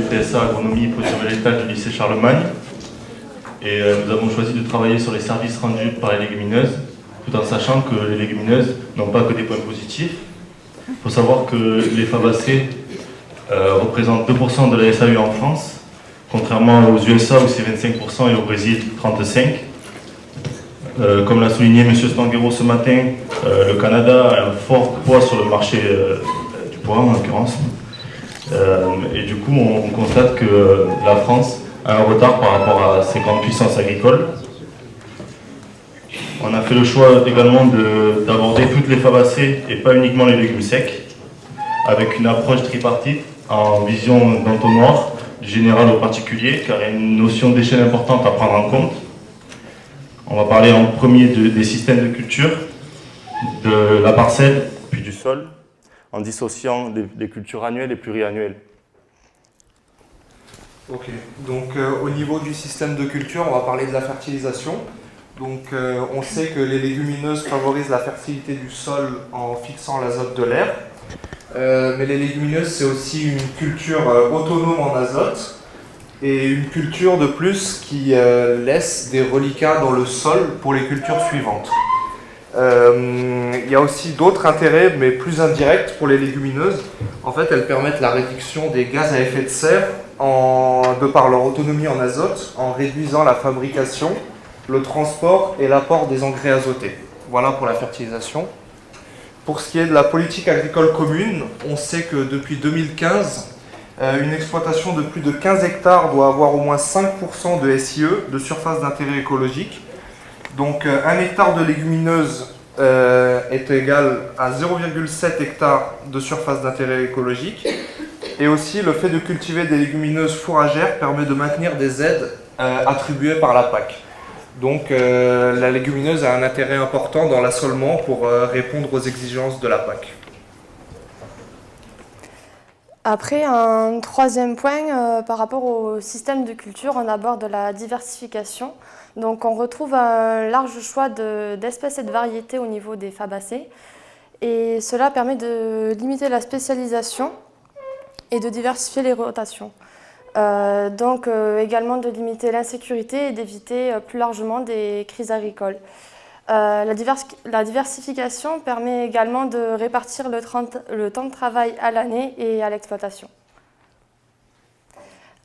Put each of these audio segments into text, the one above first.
BTSA Agronomie et Production Végétale du lycée Charlemagne. Et nous avons choisi de travailler sur les services rendus par les légumineuses, tout en sachant que les légumineuses n'ont pas que des points positifs. Il faut savoir que les fabacées représentent 2% de la SAU en France, contrairement aux USA où c'est 25% et au Brésil 35%. Comme l'a souligné M. Spanghero ce matin, le Canada a un fort poids sur le marché du bois en l'occurrence. Et du coup, on constate que la France a un retard par rapport à ses grandes puissances agricoles. On a fait le choix également d'aborder toutes les fabacées et pas uniquement les légumes secs, avec une approche tripartite en vision d'entonnoir, du général au particulier, car il y a une notion d'échelle importante à prendre en compte. On va parler en premier des systèmes de culture, de la parcelle, puis du sol, en dissociant les cultures annuelles et pluriannuelles. Ok, donc au niveau du système de culture, on va parler de la fertilisation. Donc on sait que les légumineuses favorisent la fertilité du sol en fixant l'azote de l'air. Mais les légumineuses, c'est aussi une culture autonome en azote et une culture de plus qui laisse des reliquats dans le sol pour les cultures suivantes. Il y a aussi d'autres intérêts, mais plus indirects pour les légumineuses. En fait, elles permettent la réduction des gaz à effet de serre de par leur autonomie en azote, en réduisant la fabrication, le transport et l'apport des engrais azotés. Voilà pour la fertilisation. Pour ce qui est de la politique agricole commune, on sait que depuis 2015, une exploitation de plus de 15 hectares doit avoir au moins 5% de SIE, de surface d'intérêt écologique. Donc 1 hectare de légumineuse est égal à 0,7 hectares de surface d'intérêt écologique. Et aussi, le fait de cultiver des légumineuses fourragères permet de maintenir des aides attribuées par la PAC. Donc la légumineuse a un intérêt important dans l'assolement pour répondre aux exigences de la PAC. Après, un troisième point, par rapport au système de culture, on aborde la diversification. Donc on retrouve un large choix d'espèces et de variétés au niveau des fabacées. Et cela permet de limiter la spécialisation et de diversifier les rotations. Également de limiter l'insécurité et d'éviter plus largement des crises agricoles. La diversification permet également de répartir le temps de travail à l'année et à l'exploitation.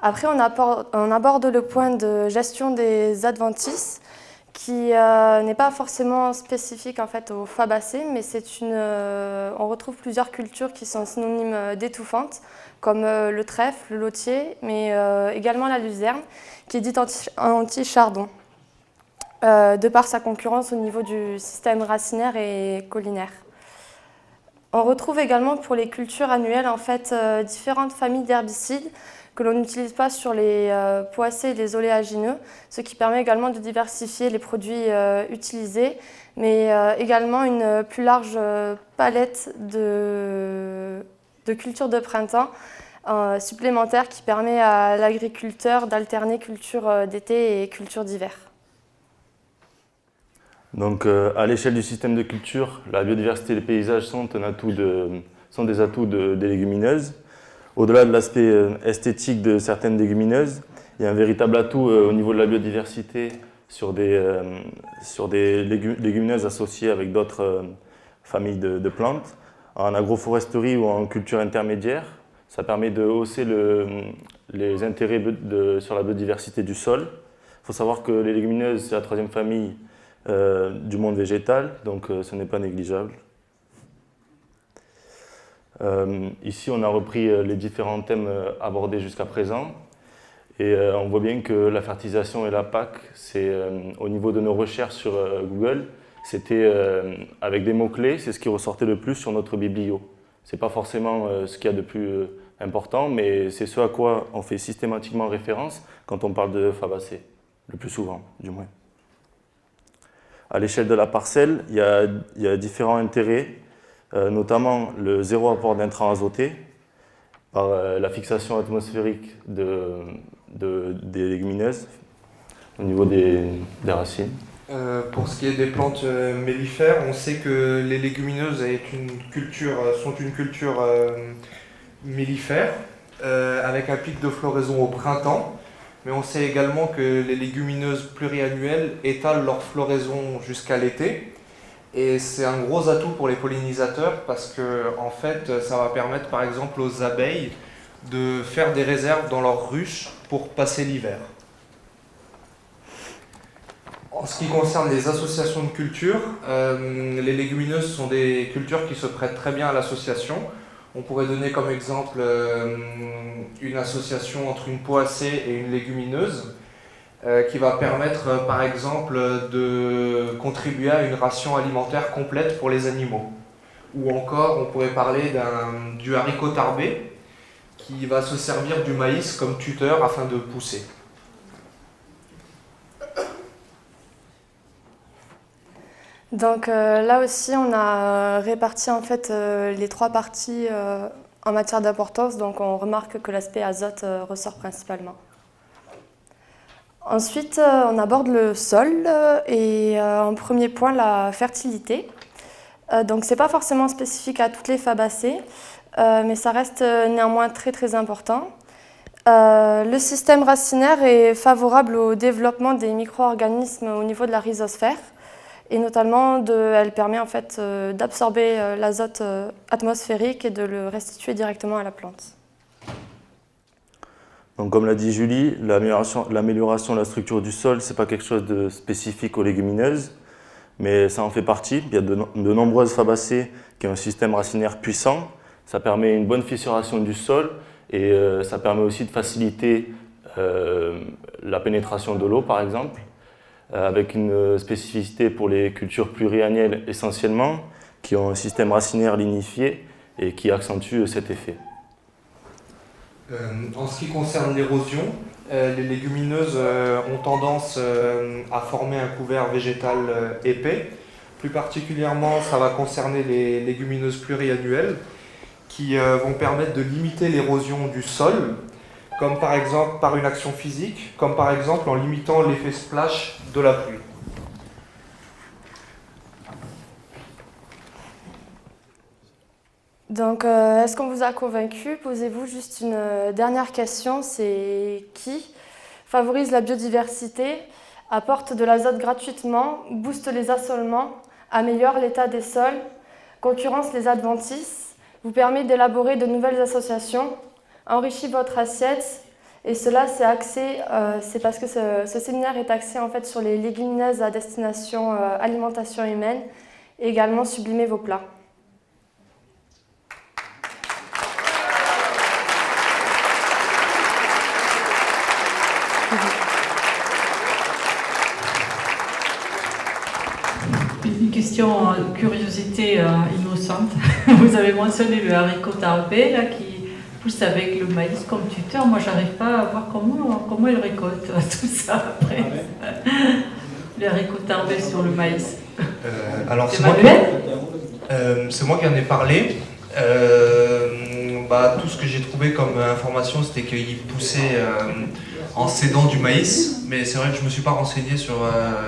Après, on aborde le point de gestion des adventices, qui n'est pas forcément spécifique en fait aux fabacées, mais on retrouve plusieurs cultures qui sont synonymes d'étouffantes, comme le trèfle, le lotier, mais également la luzerne, qui est dite anti-chardon, de par sa concurrence au niveau du système racinaire et collinaire. On retrouve également pour les cultures annuelles en fait, différentes familles d'herbicides que l'on n'utilise pas sur les poacées et les oléagineux, ce qui permet également de diversifier les produits utilisés, mais également une plus large palette de cultures de printemps supplémentaires qui permet à l'agriculteur d'alterner culture d'été et culture d'hiver. Donc à l'échelle du système de culture, la biodiversité et les paysages sont des atouts des légumineuses. Au-delà de l'aspect esthétique de certaines légumineuses, il y a un véritable atout au niveau de la biodiversité sur des légumineuses associées avec d'autres familles de plantes. En agroforesterie ou en culture intermédiaire, ça permet de hausser les intérêts sur la biodiversité du sol. Il faut savoir que les légumineuses, c'est la troisième famille du monde végétal, donc ce n'est pas négligeable. Ici, on a repris les différents thèmes abordés jusqu'à présent et on voit bien que la fertilisation et la PAC, c'est au niveau de nos recherches sur Google, c'était avec des mots-clés, c'est ce qui ressortait le plus sur notre biblio. Ce n'est pas forcément ce qu'il y a de plus important, mais c'est ce à quoi on fait systématiquement référence quand on parle de fabacées, le plus souvent du moins. À l'échelle de la parcelle, il y a différents intérêts, notamment le zéro apport d'intrants azotés par la fixation atmosphérique des légumineuses au niveau des racines. Pour ce qui est des plantes mellifères, on sait que les légumineuses sont une culture mellifère. avec un pic de floraison au printemps. Mais on sait également que les légumineuses pluriannuelles étalent leur floraison jusqu'à l'été. Et c'est un gros atout pour les pollinisateurs parce que en fait, ça va permettre par exemple aux abeilles de faire des réserves dans leurs ruches pour passer l'hiver. En ce qui concerne les associations de cultures, les légumineuses sont des cultures qui se prêtent très bien à l'association. On pourrait donner comme exemple une association entre une poacée et une légumineuse qui va permettre par exemple de contribuer à une ration alimentaire complète pour les animaux. Ou encore on pourrait parler du haricot tarbé qui va se servir du maïs comme tuteur afin de pousser. Donc là aussi, on a réparti en fait les trois parties en matière d'importance. Donc on remarque que l'aspect azote ressort principalement. Ensuite, on aborde le sol et en premier point la fertilité. Donc c'est pas forcément spécifique à toutes les fabacées, mais ça reste néanmoins très très important. Le système racinaire est favorable au développement des micro-organismes au niveau de la rhizosphère. Et notamment, elle permet en fait d'absorber l'azote atmosphérique et de le restituer directement à la plante. Donc, comme l'a dit Julie, l'amélioration de la structure du sol, ce n'est pas quelque chose de spécifique aux légumineuses, mais ça en fait partie. Il y a de nombreuses fabacées qui ont un système racinaire puissant. Ça permet une bonne fissuration du sol et ça permet aussi de faciliter la pénétration de l'eau, par exemple, avec une spécificité pour les cultures pluriannuelles essentiellement, qui ont un système racinaire lignifié et qui accentue cet effet. En ce qui concerne l'érosion, les légumineuses ont tendance à former un couvert végétal épais. Plus particulièrement, ça va concerner les légumineuses pluriannuelles qui vont permettre de limiter l'érosion du sol, comme par exemple par une action physique, comme par exemple en limitant l'effet splash de la pluie. Donc, est-ce qu'on vous a convaincu? Posez-vous juste une dernière question, c'est qui favorise la biodiversité, apporte de l'azote gratuitement, booste les assolements, améliore l'état des sols, concurrence les adventices, vous permet d'élaborer de nouvelles associations, enrichit votre assiette, et cela c'est parce que ce séminaire est axé en fait sur les légumineuses à destination alimentation humaine et également sublimer vos plats. Une question, curiosité innocente. Vous avez mentionné le haricot tarbé là, qui pousse avec le maïs comme tuteur. Moi, j'arrive pas à voir comment il récolte tout ça après. Le haricot tarbé sur le maïs. Alors c'est manuel ? C'est moi qui en ai parlé. Tout ce que j'ai trouvé comme information, c'était qu'il poussait en sédant du maïs, mais c'est vrai que je ne me suis pas renseigné sur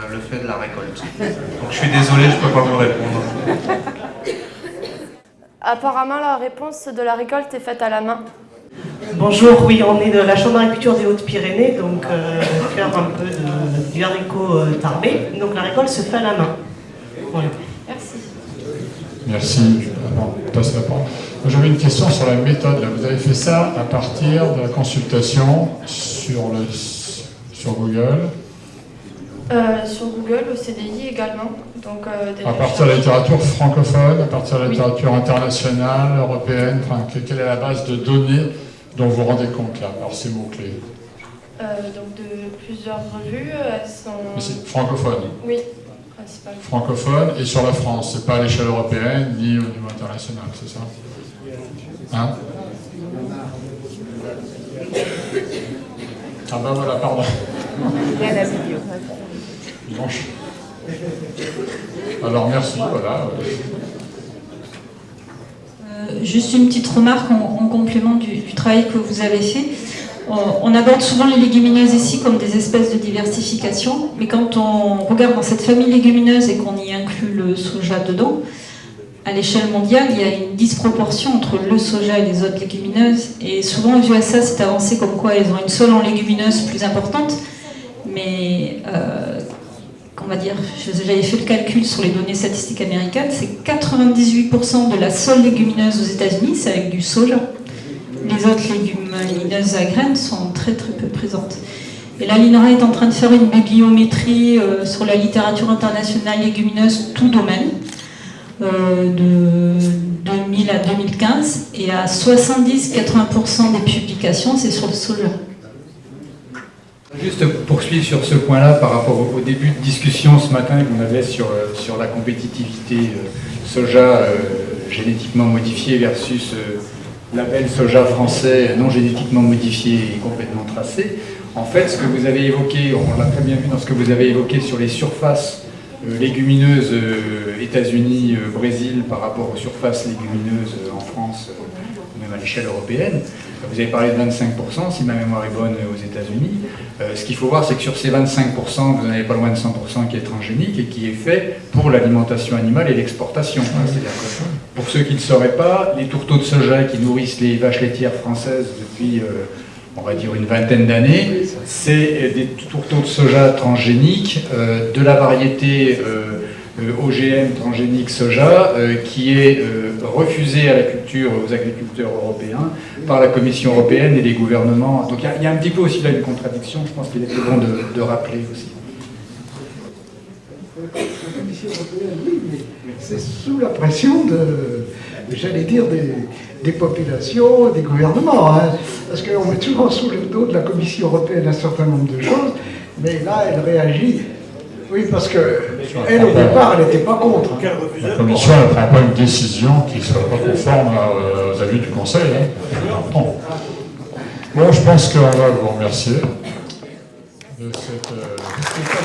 le fait de la récolte. Donc je suis désolé, je ne peux pas vous répondre. Apparemment, la réponse de la récolte est faite à la main. Bonjour, oui, on est de la Chambre d'agriculture des Hautes-Pyrénées, donc faire un peu du haricot tarbé. Donc la récolte se fait à la main. Voilà. Merci. Merci. On passe la parole. J'avais une question sur la méthode. Là, vous avez fait ça à partir de la consultation sur Google. Sur Google, au CDI également. Donc, à partir de la littérature francophone, à partir de la littérature internationale, européenne, quelle est la base de données dont vous vous rendez compte là, par ces mots-clés? Donc de plusieurs revues, elles sont... Mais c'est francophone? Oui, principalement. Francophone et sur la France, c'est pas à l'échelle européenne ni au niveau international, c'est ça? Hein? Ah ben voilà, pardon. Blanche. Alors merci, voilà. Juste une petite remarque en complément du travail que vous avez fait. On aborde souvent les légumineuses ici comme des espèces de diversification, mais quand on regarde dans cette famille légumineuse et qu'on y inclut le soja dedans, à l'échelle mondiale, il y a une disproportion entre le soja et les autres légumineuses. Et souvent, aux USA, c'est avancé comme quoi elles ont une sol en légumineuse plus importante. Mais, on va dire, j'avais fait le calcul sur les données statistiques américaines, c'est 98% de la sol légumineuse aux États-Unis, c'est avec du soja. Les autres légumineuses à graines sont très très peu présentes. Et là, l'INRA est en train de faire une bibliométrie sur la littérature internationale légumineuse, tout domaine, de 2000 à 2015, et à 70-80% des publications, c'est sur le soja. Juste poursuivre sur ce point-là par rapport au début de discussion ce matin qu'on avait sur la compétitivité soja génétiquement modifié versus label soja français non génétiquement modifié et complètement tracé. En fait, ce que vous avez évoqué, on l'a très bien vu dans ce que vous avez évoqué sur les surfaces légumineuses États-Unis, Brésil par rapport aux surfaces légumineuses en France, même à l'échelle européenne. Vous avez parlé de 25%, si ma mémoire est bonne, aux États-Unis. Ce qu'il faut voir, c'est que sur ces 25%, vous n'en avez pas loin de 100% qui est transgénique et qui est fait pour l'alimentation animale et l'exportation. C'est-à-dire que, pour ceux qui ne sauraient pas, les tourteaux de soja qui nourrissent les vaches laitières françaises depuis, on va dire, une vingtaine d'années, c'est des tourteaux de soja transgéniques de la variété OGM transgénique soja qui est refusé à la culture, aux agriculteurs européens par la Commission européenne et les gouvernements. Donc il y a un petit peu aussi là une contradiction, je pense qu'il est bon de rappeler aussi. La Commission européenne, oui, mais c'est sous la pression j'allais dire, des populations, des gouvernements. Hein, parce qu'on met souvent sous le dos de la Commission européenne un certain nombre de choses, mais là, elle réagit. Oui, parce qu'elle, au départ, elle n'était pas contre. La Commission ne prend pas une décision qui ne soit pas conforme aux avis du Conseil. Hein. Bon, je pense qu'on va vous remercier de cette discussion.